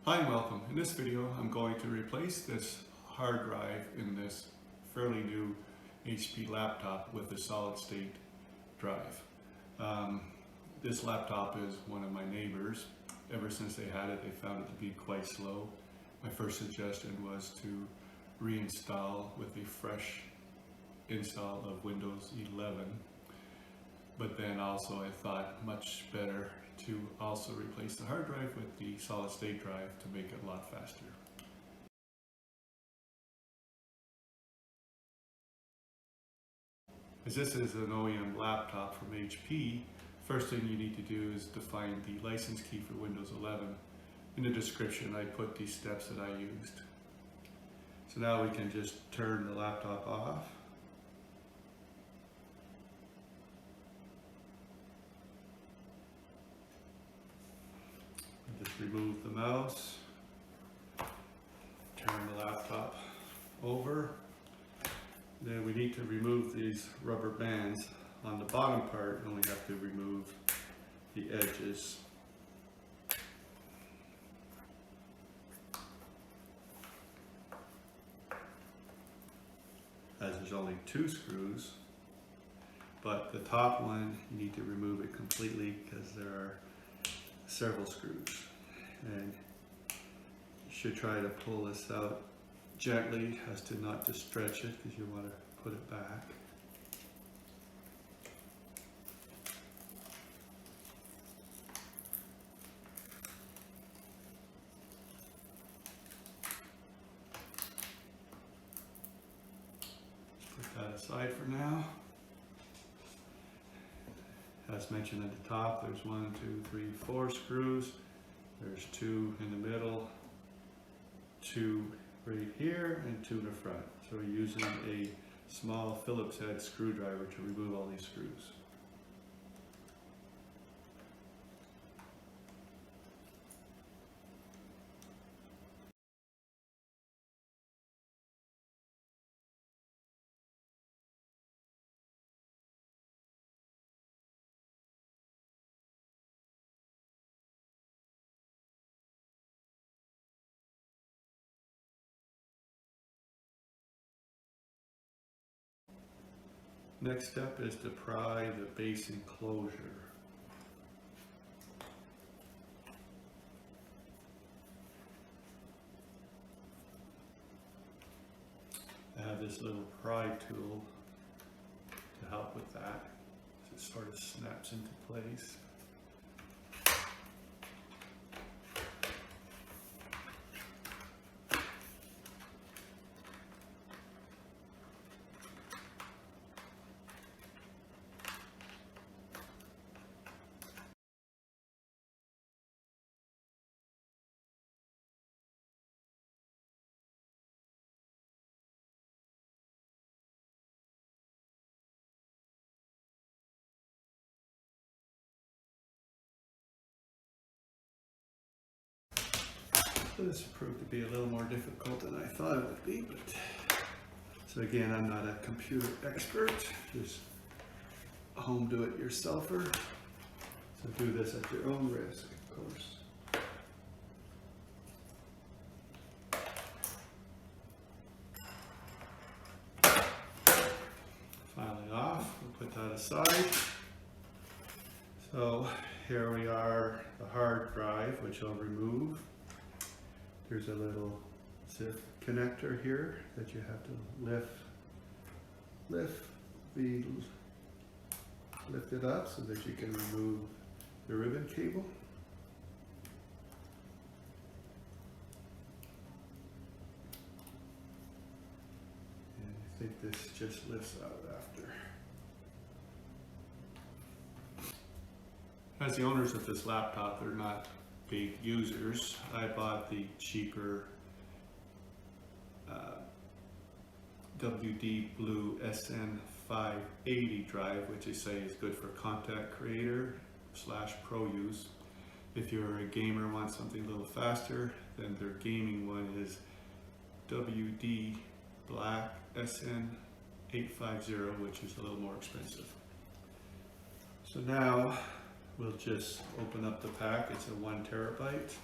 Hi and welcome. In this video I'm going to replace this hard drive in this fairly new HP laptop with a solid state drive. This laptop is one of my neighbors. Ever since they had it, they found it to be quite slow. My first suggestion was to reinstall with a fresh install of Windows 11. But then also I thought much better to also replace the hard drive with the solid state drive to make it a lot faster. As this is an OEM laptop from HP, first thing you need to do is define the license key for Windows 11. In the description I put the steps that I used. So now we can just turn the laptop off. Just remove the mouse, turn the laptop over. Then we need to remove these rubber bands on the bottom part, and we have to remove the edges. As there's only 2 screws, but the top one you need to remove it completely because there are several screws, and you should try to pull this out gently as to not to stretch it because you want to put it back. Put that aside for now. As mentioned at the top, there's 1, 2, 3, 4 screws. There's 2 in the middle, 2 right here, and 2 in the front. So we're using a small Phillips head screwdriver to remove all these screws. Next step is to pry the base enclosure. I have this little pry tool to help with that. It sort of snaps into place. This proved to be a little more difficult than I thought it would be, but so again, I'm not a computer expert, just a home do-it-yourselfer. So do this at your own risk, of course. Finally off, we'll put that aside. So here we are, the hard drive, which I'll remove. There's a little zip connector here that you have to lift it up so that you can remove the ribbon cable. And I think this just lifts out after. As the owners of this laptop, they're not big users. I bought the cheaper WD Blue SN580 drive, which they say is good for content creator / pro use. If you're a gamer, want something a little faster, then their gaming one is WD Black SN850, which is a little more expensive. So now we'll just open up the pack. It's a 1 terabyte.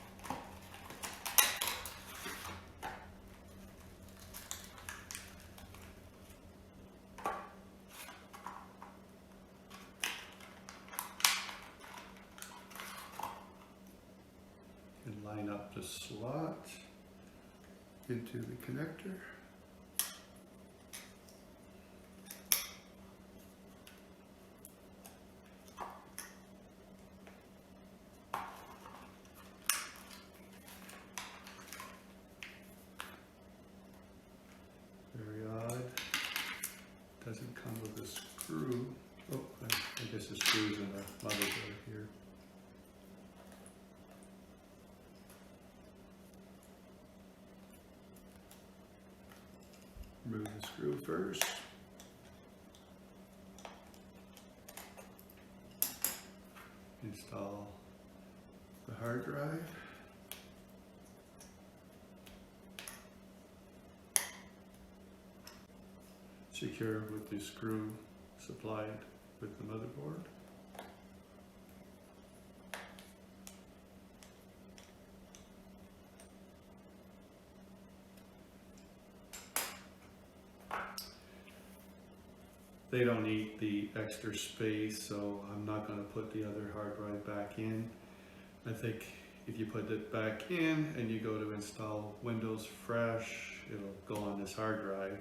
and line up the slot into the connector. Very odd. Doesn't come with a screw. Oh, I guess the screw's in the motherboard here. Remove the screw first. Install the hard drive. Secure with the screw supplied with the motherboard. They don't need the extra space, so I'm not going to put the other hard drive back in. I think if you put it back in and you go to install Windows fresh, it'll go on this hard drive.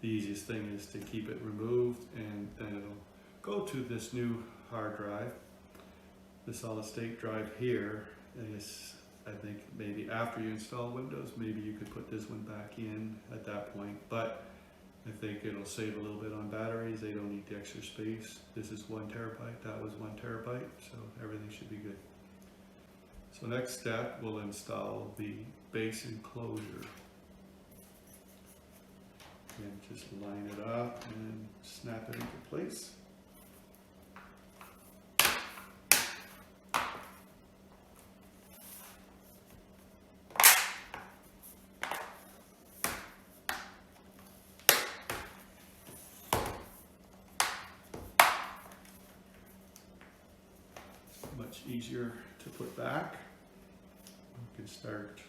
The easiest thing is to keep it removed, and then it'll go to this new hard drive, the solid state drive here. I think maybe after you install Windows, maybe you could put this one back in at that point, but I think it'll save a little bit on batteries. They don't need the extra space. This is 1 terabyte, that was 1 terabyte, so everything should be good. So next step, we'll install the base enclosure. And just line it up and snap it into place. Much easier to put back. We can start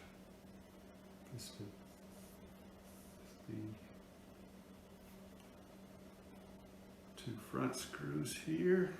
this with the 2 front screws here.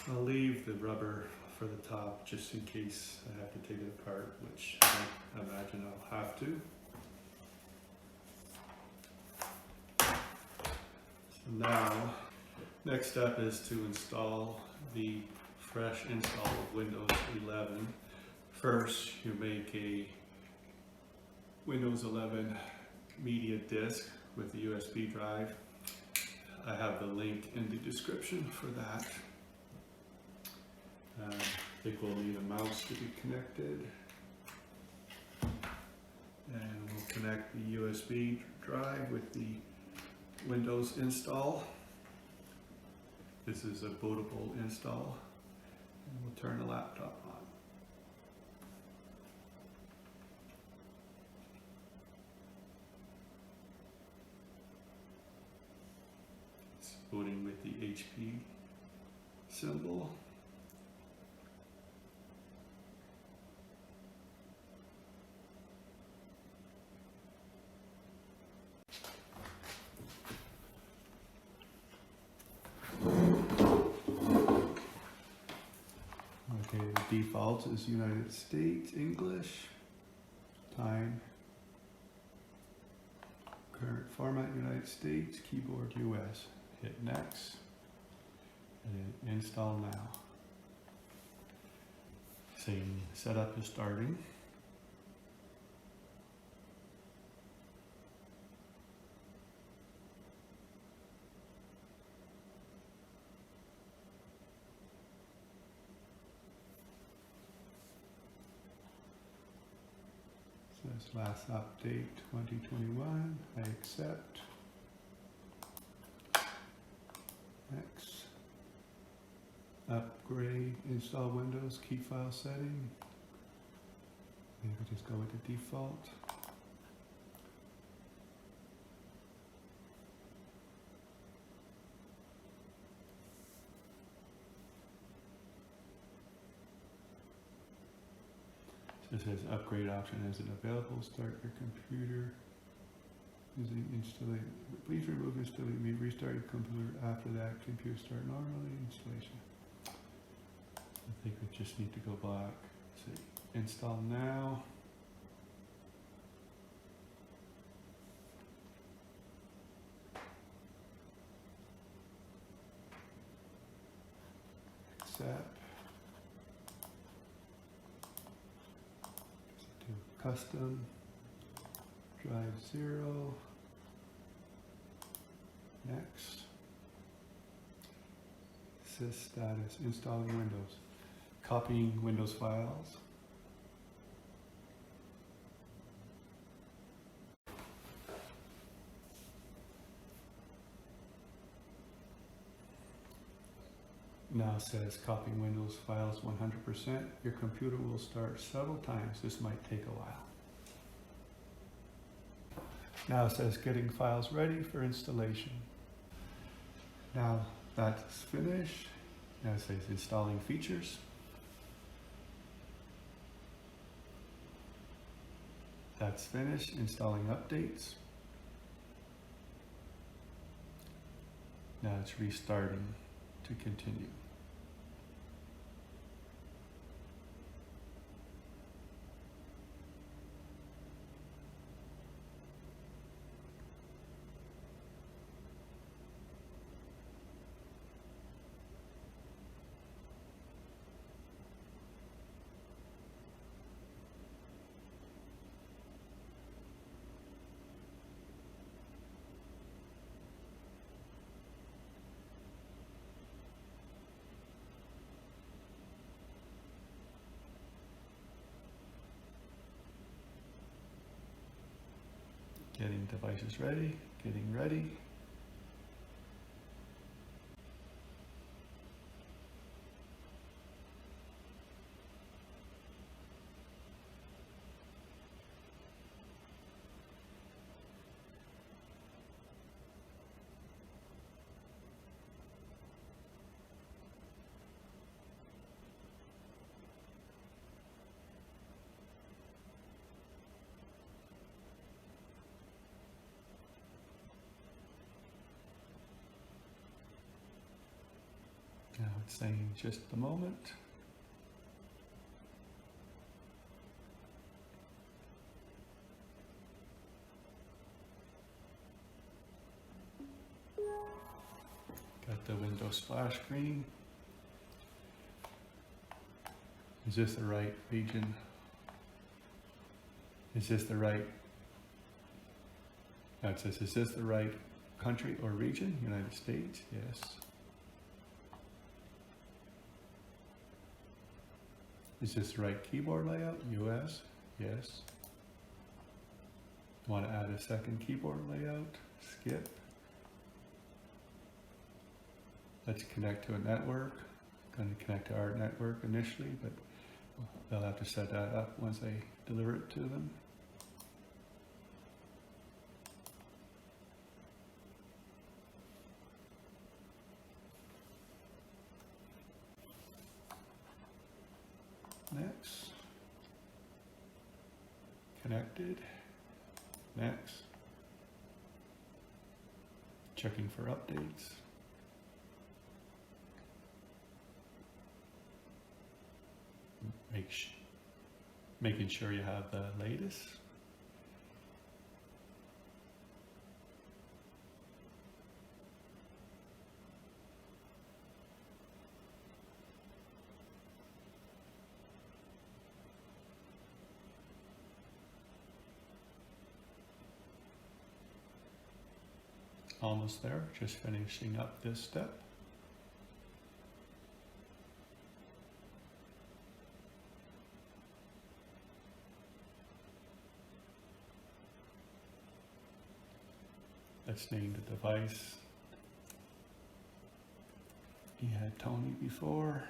I'll leave the rubber for the top just in case I have to take it apart, which I imagine I'll have to. So now, next step is to install the fresh install of Windows 11. First, you make a Windows 11 media disk with a USB drive. I have the link in the description for that. I think we'll need a mouse to be connected, and we'll connect the USB drive with the Windows install. This is a bootable install, and we'll turn the laptop on. It's booting with the HP symbol. Okay, the default is United States English, time, current format United States, keyboard US. Hit next, and then install now. Same setup is starting. Says last update 2021. I accept. Next. Upgrade, install Windows, key file setting. Maybe just go with the default. It says upgrade option isn't available. Start your computer using installation. Please remove installation. Restart your computer after that. Computer start normally. Installation. I think we just need to go back. See, install now. Accept. Do custom. Drive 0. Next. Sys status. Installing Windows. Copying Windows files. Now it says copying Windows files 100%. Your computer will start several times. This might take a while. Now it says getting files ready for installation. Now that's finished. Now it says installing features. That's finished. Installing updates. Now it's restarting to continue. Getting devices ready, getting ready. Now it's saying just a moment. Got the Windows splash screen. Is this the right region? Is this the right? Now it says, is this the right country or region? United States, yes. Is this the right keyboard layout? US, yes. Want to add a second keyboard layout? Skip. Let's connect to a network. Going to connect to our network initially, but they'll have to set that up once I deliver it to them. Next. Connected. Next. Checking for updates. Making sure you have the latest. Almost there, just finishing up this step. Let's name the device. You had Tony before.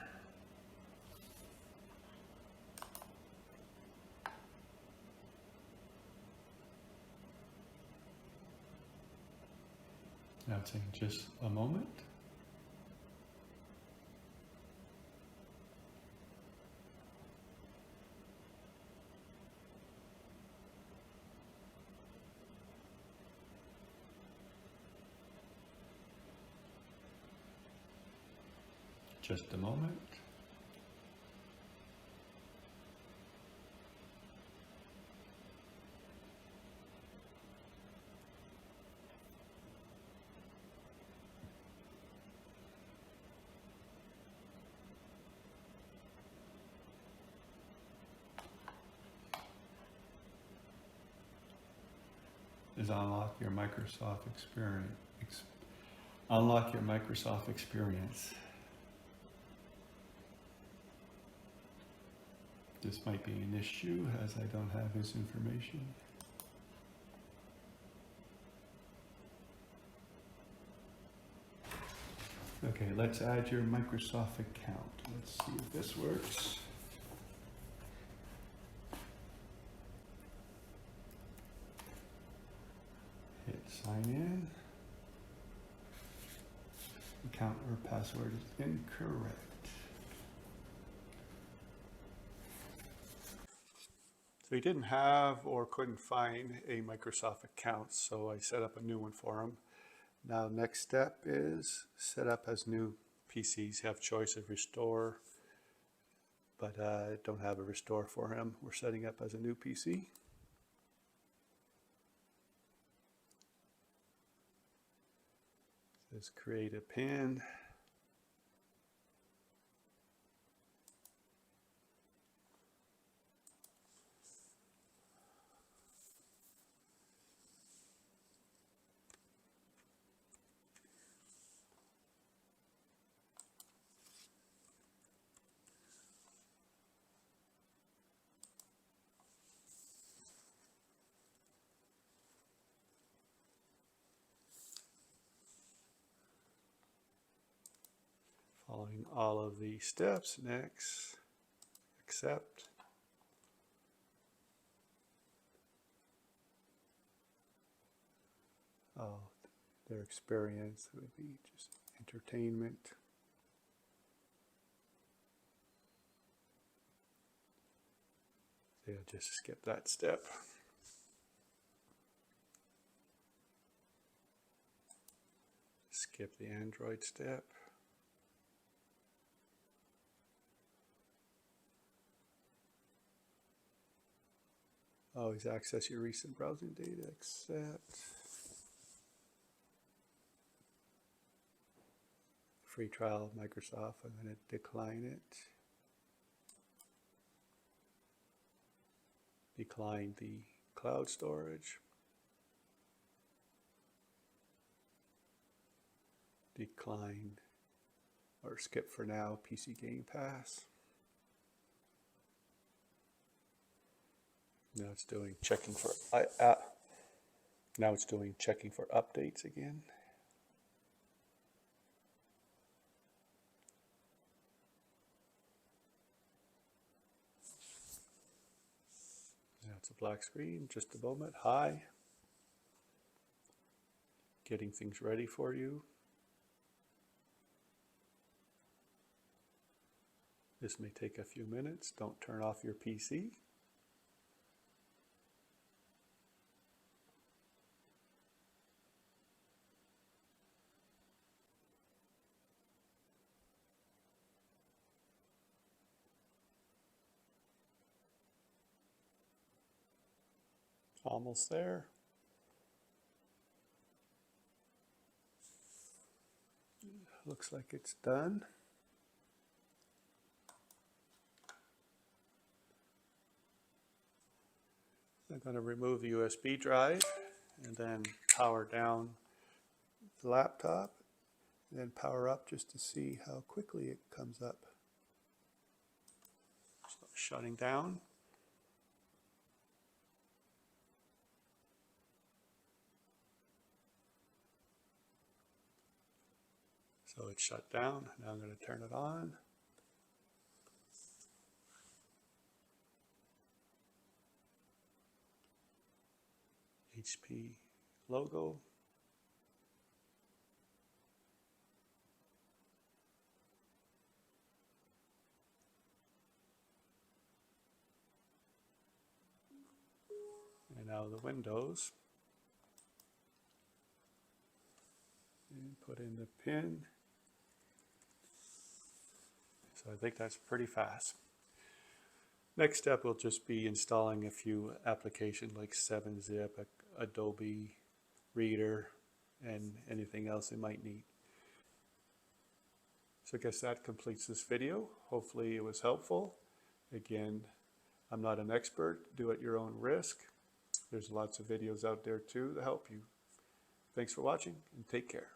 Now it's saying just a moment. Just a moment. Is unlock your Microsoft experience. Unlock your Microsoft experience. This might be an issue as I don't have his information. Okay, let's add your Microsoft account. Let's see if this works. Hit sign in. Account or password is incorrect. So he didn't have or couldn't find a Microsoft account, so I set up a new one for him. Now next step is set up as new PCs. Have choice of restore, but I don't have a restore for him. We're setting up as a new PC. Let's create a pin. Following all of the steps, next, accept. Oh, their experience would be just entertainment. So yeah, just skip that step. Skip the Android step. Always access your recent browsing data, accept. Free trial of Microsoft, I'm going to decline it. Decline the cloud storage. Decline or skip for now PC Game Pass. Now it's doing checking for checking for updates again. Now it's a black screen, just a moment. Hi. Getting things ready for you. This may take a few minutes. Don't turn off your PC. Almost there. Looks like it's done. I'm going to remove the USB drive and then power down the laptop and then power up just to see how quickly it comes up. So shutting down. So it's shut down. Now I'm going to turn it on. HP logo. And now the Windows. And put in the pin. So I think that's pretty fast. Next step will just be installing a few applications like 7-Zip, Adobe Reader, and anything else they might need. So I guess that completes this video. Hopefully it was helpful. Again, I'm not an expert. Do at your own risk. There's lots of videos out there too to help you. Thanks for watching and take care.